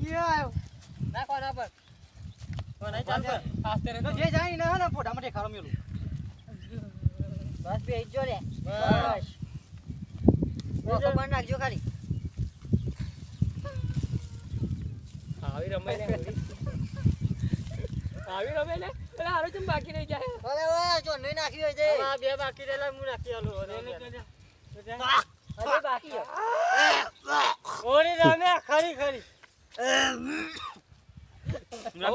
નાખો ના પર નહીં ચાલ પર આસ્તે રે તો જે જાય ને ના ફોટા માટે ખારો મેલું બસ બે ઇજો રે બસ ખબર નાખજો ખાલી આવી રમે લે આવી રમે લે એટલે હારો ચમ બાકી રહી જાય અરે ઓય જો નહીં નાખ્યું હોય છે આ બે બાકી રહેલા હું નાખી આલું અરે બાકી ઓરી રામે ખરી ખરી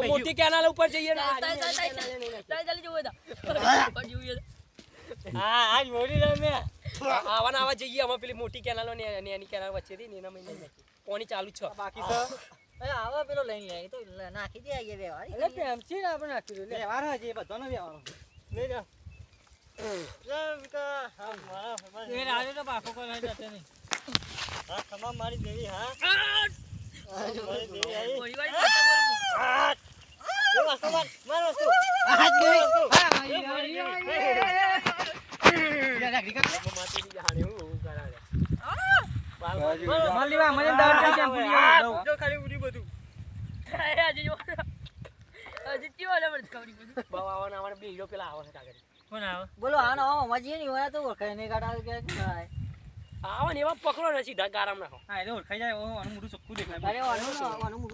મોટી કેનાલ ઉપર જઈએ ને હા આજ ઓરી રામે આવા જઈએ અમે પેલી મોટી કેનાલ ને એની કેનાલ વચ્ચે થી એના મહિને પાણી ચાલુ છે બાકી તો અરે આવા પેલો લઈને લે તો નાખી દે આઈએ બે વાર એટલે પેમસી આપણે નાખી લે વારો છે બધાનો વ્યવહાર લઈ જા લે વિકા હા મારા એ રાજુ તો બાકો કોઈ નહીં જતે નહીં હા તમામ મારી દેવી હા મારી દેવી આઈ એ વાસ્તો માર વસ્તુ આજ દેવી લે લે ક્રિકેટ માતી દી જાણે હું કરાવે માર લેવા મને દાડ થઈ જાય ભૂલી જો ખાલી ઉડી બધું હજી કેવો લે મને ખબર પડી બાવા આવવાના બે હીરો પેલા આવે છે કાગળ કોણ આવે બોલો આનો મજી ની હોય તો ઓળખાય ને કાઢા કે ના આવા ને એવા પકડો ને સીધા ગારામ નાખો હા એટલે ઓળખાઈ જાય આનું મોઢું ચોખ્ખું દેખાય અરે આનું